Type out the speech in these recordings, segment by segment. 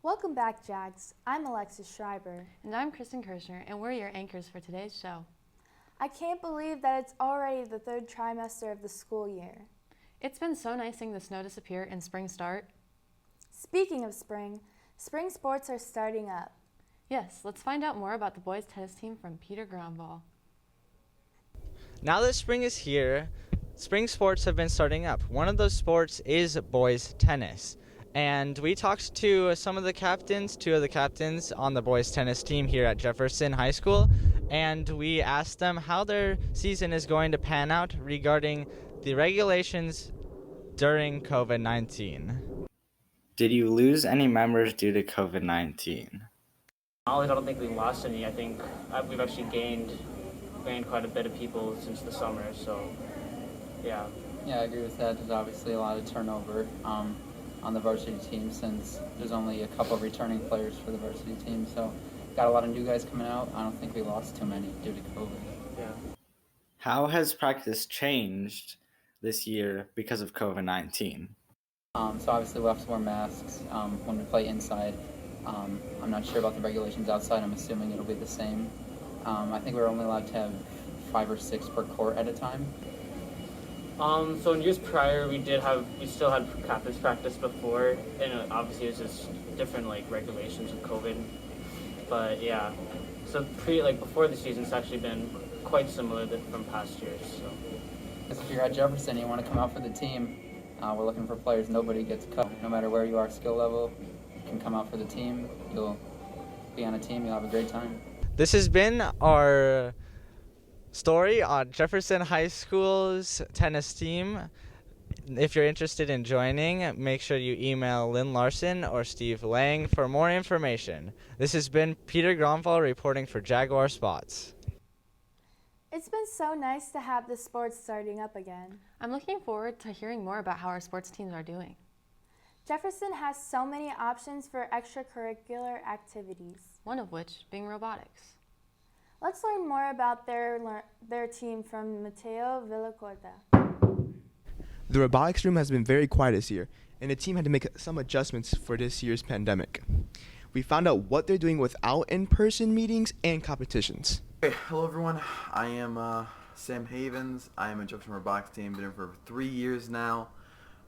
Welcome back, Jags. I'm Alexis Schreiber. And I'm Kristen Kirshner, and we're your anchors for today's show. I can't believe that it's already the third trimester of the school year. It's been so nice seeing the snow disappear and spring start. Speaking of spring sports are starting up. Yes, let's find out more about the boys tennis team from Peter Gromval. Now that spring is here, spring sports have been starting up. One of those sports is boys tennis. And we talked to two of the captains on the boys tennis team here at Jefferson High School, and we asked them how their season is going to pan out regarding the regulations during COVID-19. Did you lose any members due to COVID-19? I don't think we lost any. I think we've actually gained quite a bit of people since the summer, so yeah. Yeah, I agree with that. There's obviously a lot of turnover on the varsity team since there's only a couple of returning players for the varsity team. So got a lot of new guys coming out. I don't think we lost too many due to COVID. Yeah. How has practice changed this year because of COVID-19? So obviously we'll have to wear masks when we play inside. I'm not sure about the regulations outside. I'm assuming it'll be the same. I think we're only allowed to have 5 or 6 per court at a time. So in years prior, we still had captain's practice before, and obviously it was just different regulations with COVID. But yeah, so before the season, it's actually been quite similar from past years. So. If you're at Jefferson and you want to come out for the team, we're looking for players. Nobody gets cut. No matter where you are skill level, you can come out for the team. You'll be on a team. You'll have a great time. This has been our story on Jefferson High School's tennis team. If you're interested in joining, make sure you email Lynn Larson or Steve Lang for more information. This has been Peter Gromval reporting for Jaguar Spots. It's been so nice to have the sports starting up again. I'm looking forward to hearing more about how our sports teams are doing. Jefferson has so many options for extracurricular activities, one of which being robotics. Let's learn more about their team from Mateo Villacorta. The robotics room has been very quiet this year, and the team had to make some adjustments for this year's pandemic. We found out what they're doing without in-person meetings and competitions. Hey, hello everyone. I am Sam Havens. I am a Jefferson Robotics team. Been here for 3 years now.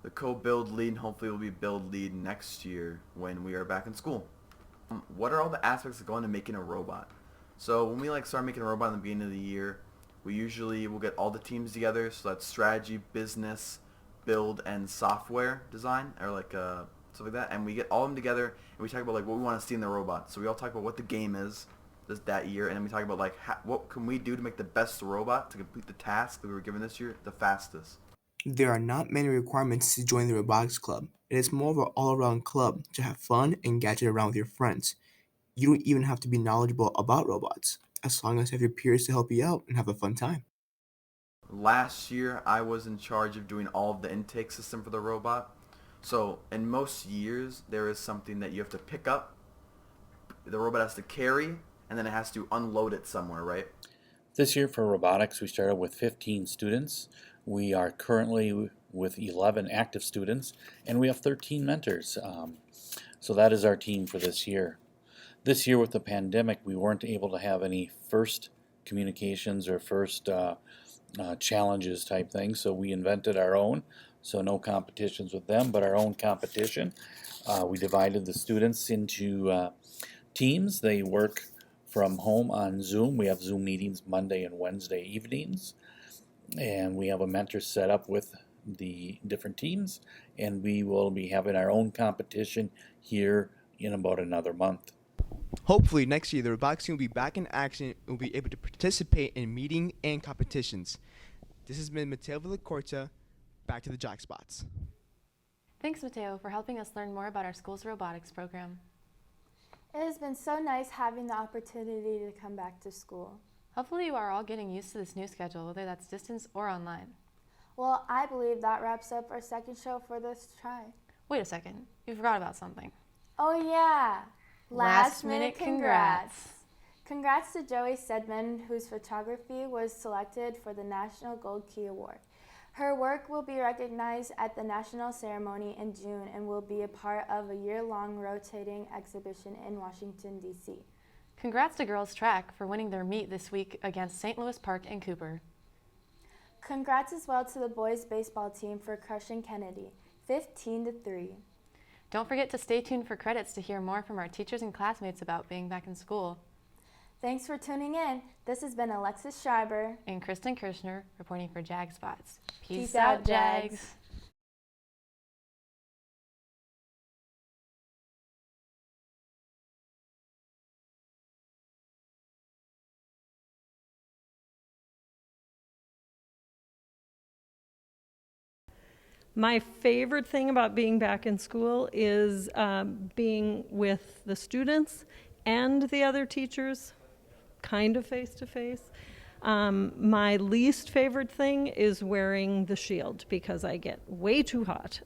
The co-build lead, and hopefully will be build lead next year when we are back in school. What are all the aspects that go into making a robot? So when we start making a robot in the beginning of the year, we usually will get all the teams together. So that's strategy, business, build, and software design, or stuff like that. And we get all of them together and we talk about what we want to see in the robot. So we all talk about what the game is that year, and then we talk about what can we do to make the best robot to complete the task that we were given this year the fastest. There are not many requirements to join the robotics club. It is more of an all-around club to have fun and gadget around with your friends. You don't even have to be knowledgeable about robots, as long as you have your peers to help you out and have a fun time. Last year, I was in charge of doing all of the intake system for the robot. So in most years, there is something that you have to pick up, the robot has to carry, and then it has to unload it somewhere, right? This year for robotics, we started with 15 students. We are currently with 11 active students, and we have 13 mentors. So that is our team for this year. This year with the pandemic, we weren't able to have any first communications or first challenges type things, so we invented our own. So no competitions with them, but our own competition. We divided the students into teams. They work from home on Zoom. We have Zoom meetings Monday and Wednesday evenings. And we have a mentor set up with the different teams. And we will be having our own competition here in about another month. Hopefully next year the robotics team will be back in action and will be able to participate in meeting and competitions. This has been Mateo Villacorta. Back to the Jack Spots. Thanks, Mateo, for helping us learn more about our school's robotics program. It has been so nice having the opportunity to come back to school. Hopefully you are all getting used to this new schedule, whether that's distance or online. Well, I believe that wraps up our second show for this try. Wait a second, you forgot about something. Oh yeah! Last minute congrats. Congrats to Joey Sedman, whose photography was selected for the National Gold Key Award. Her work will be recognized at the national ceremony in June and will be a part of a year-long rotating exhibition in Washington, D.C. Congrats to girls track for winning their meet this week against St. Louis Park and Cooper. Congrats as well to the boys baseball team for crushing Kennedy, 15-3. Don't forget to stay tuned for credits to hear more from our teachers and classmates about being back in school. Thanks for tuning in. This has been Alexis Schreiber And Kristen Kirshner reporting for Jag Spots. Peace out, Jags. My favorite thing about being back in school is being with the students and the other teachers, kind of face to face. My least favorite thing is wearing the shield because I get way too hot.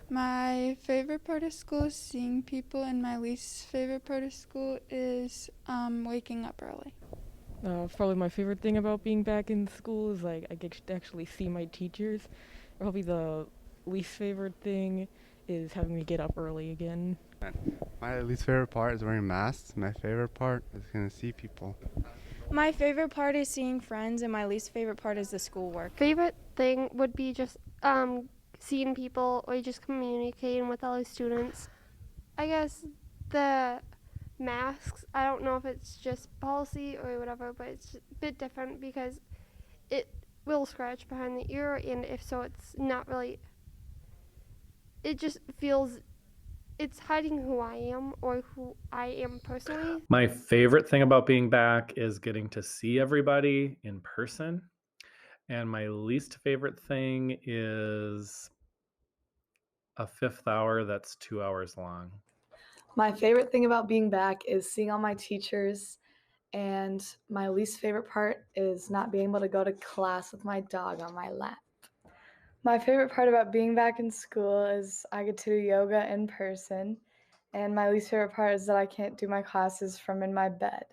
My favorite part of school is seeing people, and my least favorite part of school is waking up early. Probably my favorite thing about being back in school is like I get to actually see my teachers. Probably the least favorite thing is having to get up early again. My least favorite part is wearing masks. My favorite part is going to see people. My favorite part is seeing friends, and my least favorite part is the schoolwork. Favorite thing would be just seeing people or just communicating with other students. I guess the masks, I don't know if it's just policy or whatever, but it's a bit different because it will scratch behind the ear, and if so, it's not really, it just feels, it's hiding who I am or who I am personally. My favorite thing about being back is getting to see everybody in person. And my least favorite thing is a fifth hour that's 2 hours long. My favorite thing about being back is seeing all my teachers, and my least favorite part is not being able to go to class with my dog on my lap. My favorite part about being back in school is I get to do yoga in person, and my least favorite part is that I can't do my classes from in my bed.